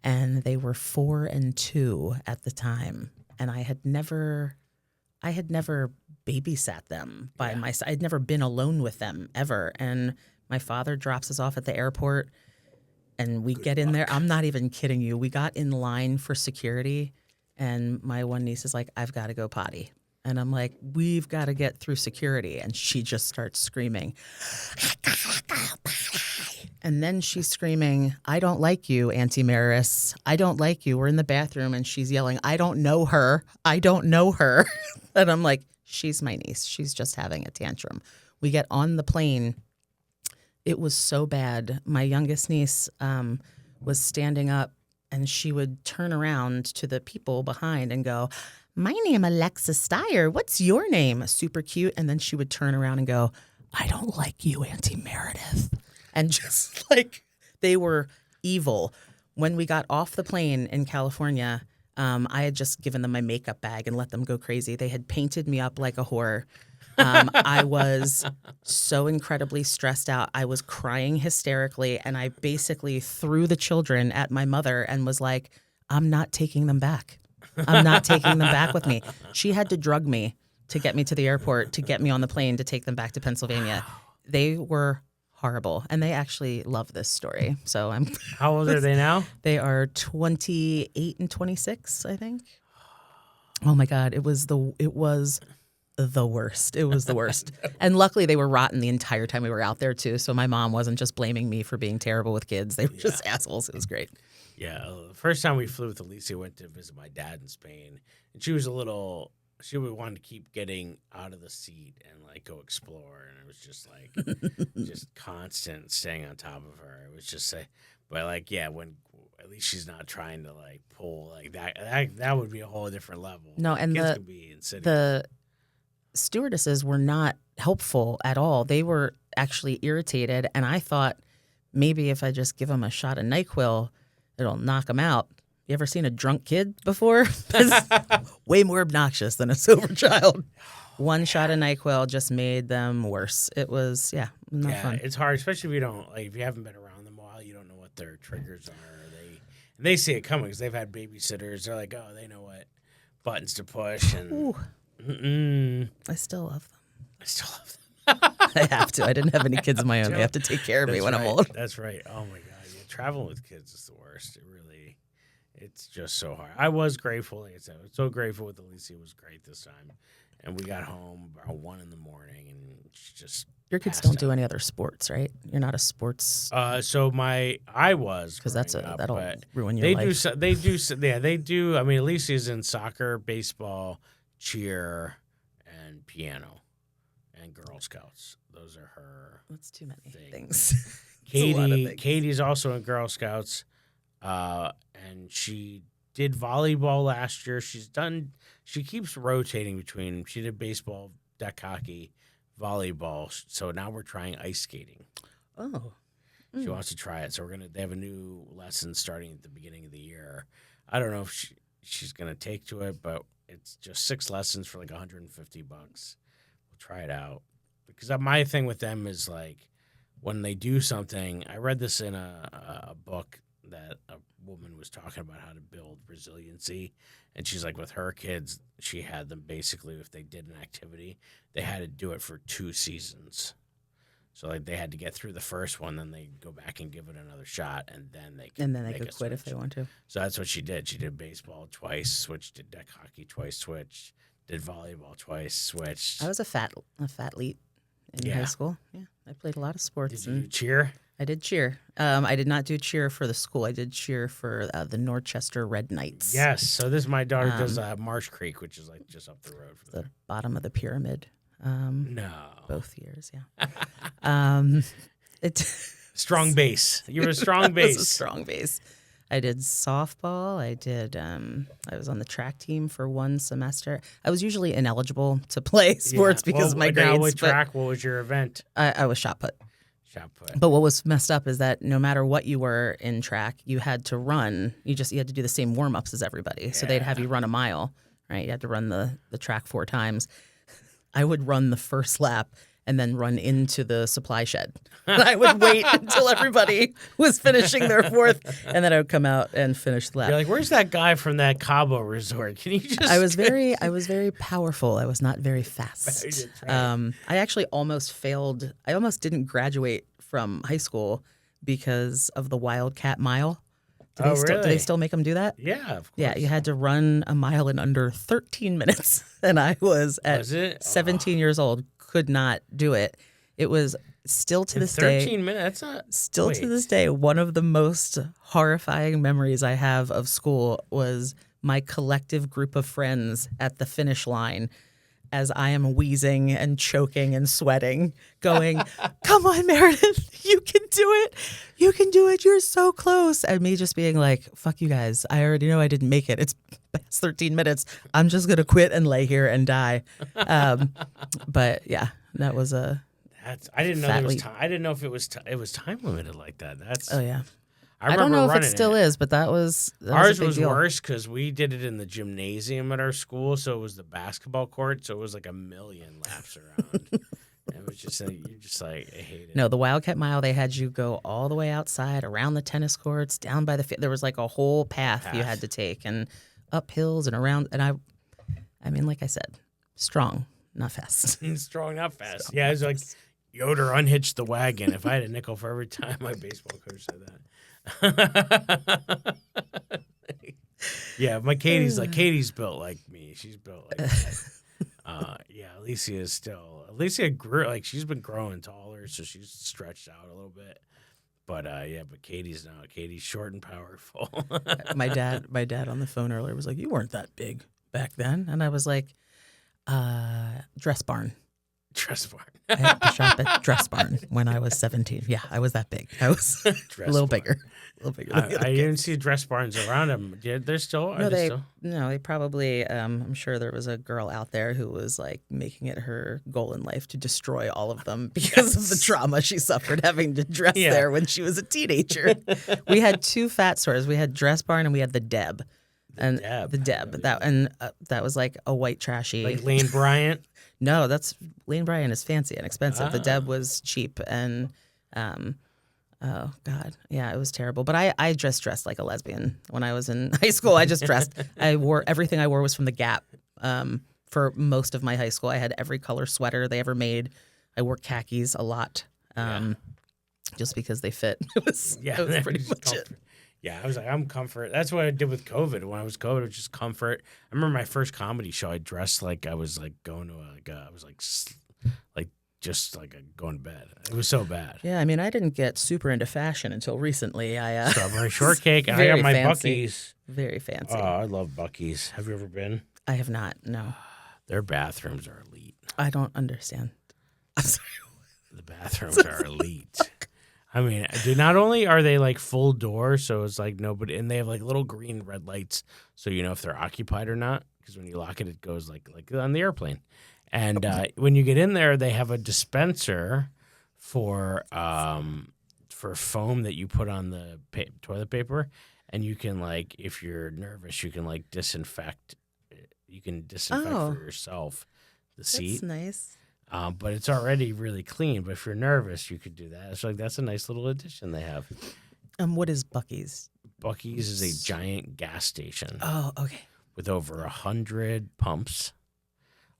And they were 4 and 2 at the time. And I had never babysat them by myself. I'd never been alone with them ever. And my father drops us off at the airport. And we get in there. I'm not even kidding you. We got in line for security, and my one niece is like, I've got to go potty. And I'm like, we've got to get through security. And she just starts screaming. And then she's screaming, I don't like you, Auntie Maris. I don't like you. We're in the bathroom, and she's yelling, I don't know her. I don't know her. And I'm like, she's my niece. She's just having a tantrum. We get on the plane. It was so bad. My youngest niece was standing up, and she would turn around to the people behind and go, my name Alexis Styer. What's your name? Super cute. And then she would turn around and go, I don't like you, Auntie Meredith. And just they were evil. When we got off the plane in California, I had just given them my makeup bag and let them go crazy. They had painted me up like a whore. I was so incredibly stressed out. I was crying hysterically, and I basically threw the children at my mother and was like, I'm not taking them back. I'm not taking them back with me. She had to drug me to get me to the airport, to get me on the plane, to take them back to Pennsylvania. They were horrible, and they actually love this story. So I'm. How old are they now? They are 28 and 26, I think. Oh my God, it was the worst. It was the worst. And luckily they were rotten the entire time we were out there too. So my mom wasn't just blaming me for being terrible with kids. They were just assholes. It was great. Yeah. The first time we flew with Alicia, I went to visit my dad in Spain. And she would want to keep getting out of the seat and like go explore. And it was just like, just constant staying on top of her. It was just but like, yeah, when at least she's not trying to like pull like that would be a whole different level. No, and kids can be insidious. The stewardesses were not helpful at all. They were actually irritated, and I thought maybe if I just give them a shot of NyQuil, it'll knock them out. You ever seen a drunk kid before? Way more obnoxious than a sober child. One shot of NyQuil just made them worse. It was, not fun. It's hard, especially if you don't if you haven't been around them a while, you don't know what their triggers are. They see it coming because they've had babysitters. They're like, oh, they know what buttons to push. And I still love them. I still love them. I have to. I didn't have any kids of my own. They have to take care of me when I'm old. That's right. Oh my God, traveling with kids is the worst. It's just so hard. I was grateful. Like I said, I was so grateful with Alicia. It was great this time, and we got home about 1 a.m. and she just. Your kids don't do any other sports, right? You're not a sports. I was because that'll ruin your they life. They do. I mean, Alicia's in soccer, baseball, cheer, and piano, and Girl Scouts. Those are her. That's too many things. Katie's also in Girl Scouts, and she did volleyball last year. She keeps rotating between. She did baseball, deck hockey, volleyball. So now we're trying ice skating. Oh. She wants to try it. So they have a new lesson starting at the beginning of the year. I don't know if she's going to take to it, but it's just 6 lessons for like $150. We'll try it out. Because my thing with them is like when they do something, I read this in a book that a woman was talking about how to build resiliency. And she's like, with her kids, she had them basically, if they did an activity, they had to do it for 2 seasons. So like they had to get through the first one, then they go back and give it another shot, and then they could quit if they want to. So that's what she did. She did baseball twice, switched to deck hockey twice, switched, did volleyball twice, switched. I was a fat lead in high school. Yeah, I played a lot of sports. Did you cheer? I did cheer. I did not do cheer for the school. I did cheer for the Norchester Red Knights. Yes. So my daughter does Marsh Creek, which is like just up the road from the bottom of the pyramid. No. Both years, yeah. Strong base. You were a strong base. I was a strong base. I did softball. I did. I was on the track team for 1 semester. I was usually ineligible to play sports because of my grades. What was your event? I was shot put. Shot put. But what was messed up is that no matter what you were in track, you had to run. You had to do the same warm ups as everybody. Yeah. So they'd have you run a mile, right? You had to run the track 4 times. I would run the first lap and then run into the supply shed. And I would wait until everybody was finishing their 4th, and then I would come out and finish the lap. You're like, where's that guy from that Cabo resort? Can you just? I was very powerful. I was not very fast. Right. I actually almost failed. I almost didn't graduate from high school because of the Wildcat Mile. Really? Do they still make them do that? Yeah, of course. Yeah, you had to run a mile in under 13 minutes. And I was 17 years old, could not do it. It was still to this day. 13 minutes? That's not. Still to this day, one of the most horrifying memories I have of school was my collective group of friends at the finish line as I am wheezing and choking and sweating, going, come on, Meredith, you can do it. You can do it. You're so close. And me just being like, fuck you guys. I already know I didn't make it. It's past 13 minutes. I'm just going to quit and lay here and die. But yeah, that was a I didn't know there was time. I didn't know if it was time limited like that. Oh, yeah. I don't know if it still is, but that was ours a big was deal. worse because we did it in the gymnasium at our school, so it was the basketball court, so it was like 1,000,000 laps around. It was just you're just like, I hate it. No, the Wildcat Mile, they had you go all the way outside, around the tennis courts, down by the there was like a whole path you had to take, and up hills and around. And I mean, like I said, strong, not fast. Strong, not fast. Strong, it was like Yoder unhitched the wagon. If I had a nickel for every time my baseball coach said that. Yeah, my Katie's built like me. She's built like that. Alicia grew, like she's been growing taller, so she's stretched out a little bit. But but Katie's short and powerful. my dad on the phone earlier was like, "You weren't that big back then," and I was like, "Dress barn." Dress barn. I had to shop at Dress Barn when I was 17. Yeah, I was that big. I was a little bigger. I didn't see dress barns around them. Yeah, they're still. No, they probably. I'm sure there was a girl out there who was like making it her goal in life to destroy all of them because of the trauma she suffered having to dress there when she was a teenager. We had two fat stores. We had Dress Barn and we had the Deb. The Deb. That was like a white trashy. Like Lane Bryant. No, Lane Bryant is fancy and expensive. The Deb was cheap and, oh God, yeah, it was terrible. But I just dressed like a lesbian when I was in high school. I just dressed. Everything I wore was from the Gap. For most of my high school, I had every color sweater they ever made. I wore khakis a lot, just because they fit. It was pretty much it. Yeah, I was like, I'm comfort. That's what I did with COVID. When I was COVID, it was just comfort. I remember my first comedy show. I dressed like I was like going to going to bed. It was so bad. Yeah, I mean, I didn't get super into fashion until recently. Strawberry shortcake. And I got my fancy. Buc-ee's. Very fancy. Oh, I love Buc-ee's. Have you ever been? I have not. No. Their bathrooms are elite. I don't understand. I'm sorry. The bathrooms are elite. I mean, not only are they like full door, so it's like nobody, and they have like little green red lights, so you know if they're occupied or not. Because when you lock it, it goes like on the airplane. And when you get in there, they have a dispenser for foam that you put on the toilet paper, and you can like, if you're nervous, you can like disinfect. You can disinfect for yourself the seat. That's nice. But it's already really clean. But if you're nervous, you could do that. It's like that's a nice little addition they have. What is Buc-ee's? Buc-ee's is a giant gas station. Oh, okay. With over 100 pumps,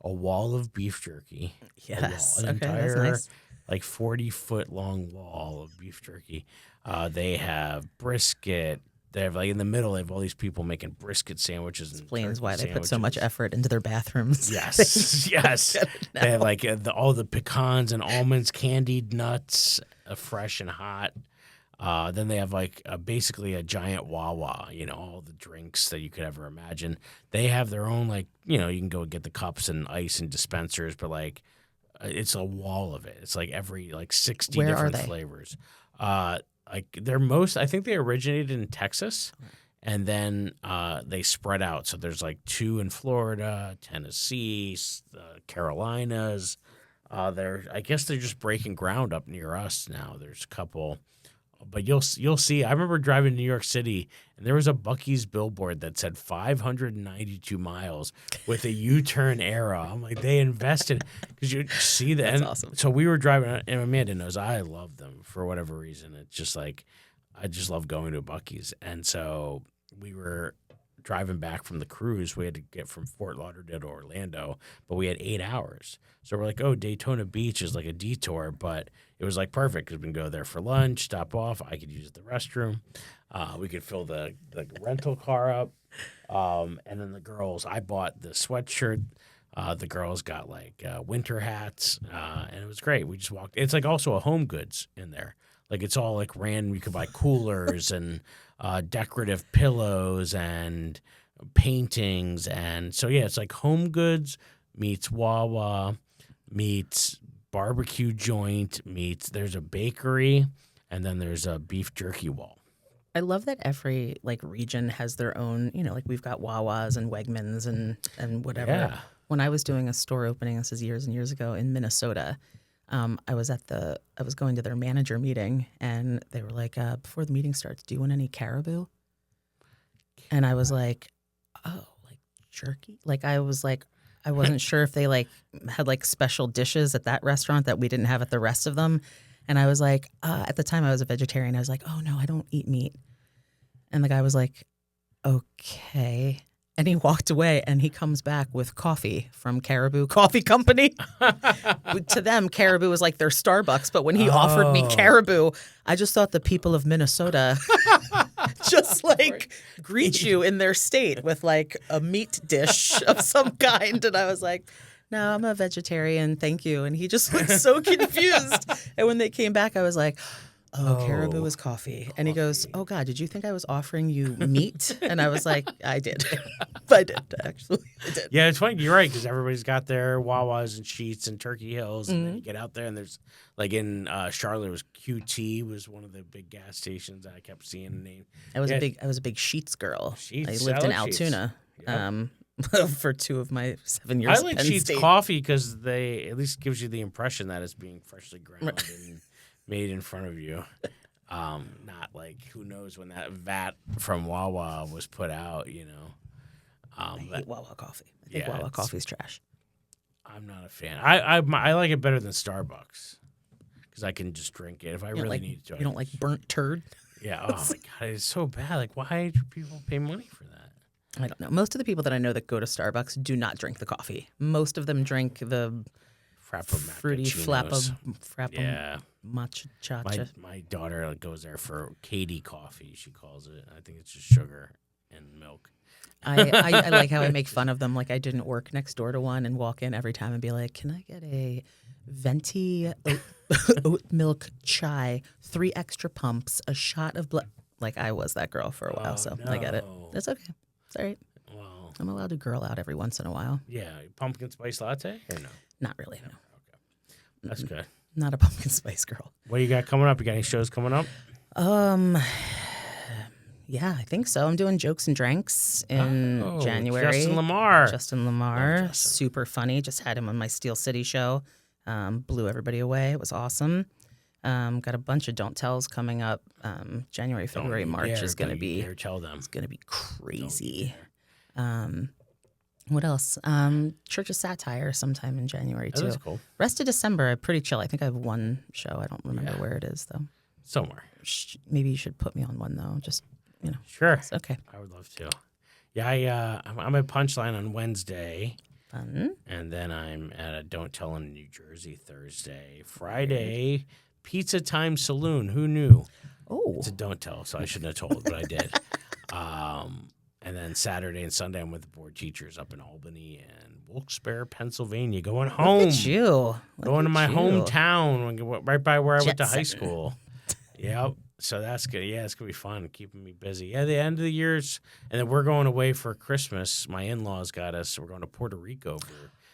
a wall of beef jerky. Yes. An that's entire nice. like 40-foot long wall of beef jerky. They have brisket. They have like in the middle. They have all these people making brisket sandwiches. Explains why they put so much effort into their bathrooms. Yes, yes. They have like all the pecans and almonds, candied nuts, fresh and hot. Then they have like basically a giant Wawa. You know, all the drinks that you could ever imagine. They have their own like you can go get the cups and ice and dispensers, but like it's a wall of it. It's like every like 60 Where different are they? flavors. I think they originated in Texas, and then they spread out. So there's like 2 in Florida, Tennessee, Carolinas. I guess they're just breaking ground up near us now. There's a couple, but you'll see. I remember driving to New York City, and there was a Buc-ee's billboard that said 592 miles with a U-turn arrow. I'm like, they invested because you see that. That's awesome. So we were driving, and Amanda knows I love them for whatever reason. It's just like I just love going to Buc-ee's, and so we were driving back from the cruise. We had to get from Fort Lauderdale to Orlando, but we had 8 hours. So we're like, oh, Daytona Beach is like a detour, but it was like perfect because we can go there for lunch, stop off. I could use the restroom. We could fill the rental car up. And then the girls, I bought the sweatshirt. The girls got like winter hats, and it was great. We just walked. It's like also a Home Goods in there. Like it's all like random. You could buy coolers and decorative pillows and paintings. And so, yeah, it's like Home Goods meets Wawa meets barbecue joint meets there's a bakery, and then there's a beef jerky wall. I love that every like region has their own, like we've got Wawas and Wegmans and whatever. Yeah. When I was doing a store opening, this is years and years ago in Minnesota, I was going to their manager meeting, and they were like, before the meeting starts, do you want any caribou? And I was like, oh, like jerky? Like I wasn't sure if they like had like special dishes at that restaurant that we didn't have at the rest of them. And I was like, at the time I was a vegetarian. I was like, oh no, I don't eat meat. And the guy was like, okay. And he walked away, and he comes back with coffee from Caribou Coffee Company. To them, Caribou was like their Starbucks. But when he offered me Caribou, I just thought the people of Minnesota just like greet you in their state with like a meat dish of some kind. And I was like, no, I'm a vegetarian. Thank you. And he just looked so confused. And when they came back, I was like, oh, Caribou is coffee. And he goes, oh, God, did you think I was offering you meat? And I was like, I did. I did, actually. I did. Yeah, it's funny. You're right, because everybody's got their Wawas and Sheets and Turkey Hills. And then you get out there, and there's, like in Charlotte, it was QT was one of the big gas stations that I kept seeing the name. I was a big Sheets girl. Sheets, I lived in Altoona. For 2 of my 7 years. I like Sheets coffee because they at least gives you the impression that it's being freshly ground and made in front of you. Not like who knows when that vat from Wawa was put out, you know. I hate Wawa coffee. I think Wawa coffee's trash. I'm not a fan. I like it better than Starbucks because I can just drink it if I really need to. You don't like burnt turd? Yeah. Oh my God, it's so bad. Like, why do people pay money for that? I don't know. Most of the people that I know that go to Starbucks do not drink the coffee. Most of them drink the fruity frappa matcha chacha. My daughter goes there for Katie coffee, she calls it. I think it's just sugar and milk. I like how I make fun of them. Like I didn't work next door to one and walk in every time and be like, can I get a venti oat milk chai, 3 extra pumps, a shot of blood? Like I was that girl for a while, so no. I get it. It's okay. It's all right. Well, I'm allowed to girl out every once in a while. Yeah. Pumpkin spice latte or no? Not really, no. Okay. That's good. Not a pumpkin spice girl. What do you got coming up? You got any shows coming up? Yeah, I think so. I'm doing Jokes and Drinks in January. Justin Lamar. Justin. Super funny. Just had him on my Steel City show. Blew everybody away. It was awesome. Got a bunch of Don't Tells coming up. January, February, March is going to be. Tell them. It's going to be crazy. What else? Church of Satire sometime in January too. That's cool. Rest of December, pretty chill. I think I have one show. I don't remember where it is though. Somewhere. Maybe you should put me on one though. Just Sure. It's okay. I would love to. Yeah, I'm at Punchline on Wednesday. Fun. And then I'm at a Don't Tell in New Jersey Thursday. Friday, Pizza Time Saloon. Who knew? Oh. It's a Don't Tell, so I shouldn't have told, but I did. And then Saturday and Sunday, I'm with the board teachers up in Albany and Wilkes-Barre, Pennsylvania. Going home. Look at you. Going to my hometown, right by where I went to high school. Yep. So that's good. Yeah, it's going to be fun, keeping me busy. Yeah, the end of the year's, and then we're going away for Christmas. My in-laws got us. We're going to Puerto Rico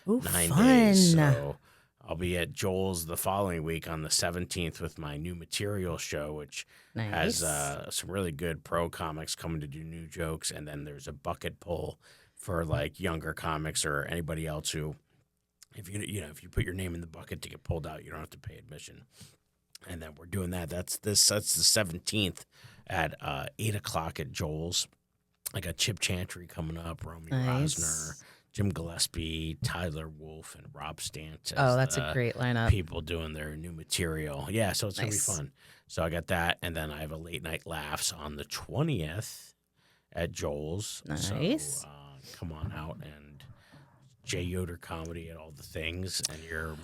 for 9 days. So I'll be at Joel's the following week on the 17th with my new material show, which has some really good pro comics coming to do new jokes. And then there's a bucket pull for like younger comics or anybody else who, if you put your name in the bucket to get pulled out, you don't have to pay admission. And then we're doing that. That's the 17th at 8 o'clock at Joel's. I got Chip Chantry coming up, Romy Rosner, Jim Gillespie, Tyler Wolf, and Rob Stant. That's a great lineup. People doing their new material. Yeah, so it's going to be fun. So I got that. And then I have a Late Night Laughs on the 20th at Joel's. Nice. So come on out and Jay Yoder comedy at all the things. And you're...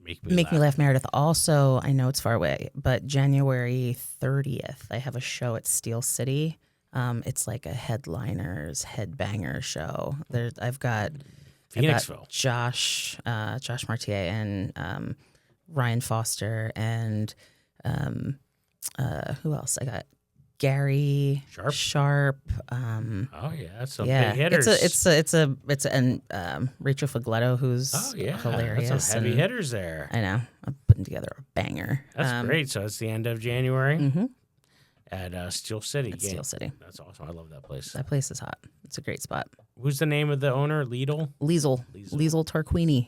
Make me laugh, Meredith. Also, I know it's far away, but January 30th, I have a show at Steel City. It's like a headliners, headbanger show. I've got Phoenixville. Josh Martier and Ryan Foster and who else? I got Gary Sharp. Oh yeah, that's some big hitters. And Rachel Fagletto, who's hilarious. That's some heavy hitters there. I know. I'm putting together a banger. That's great. So it's the end of January at Steel City. Steel City. That's awesome. I love that place. That place is hot. It's a great spot. Who's the name of the owner? Liesl Tarquini.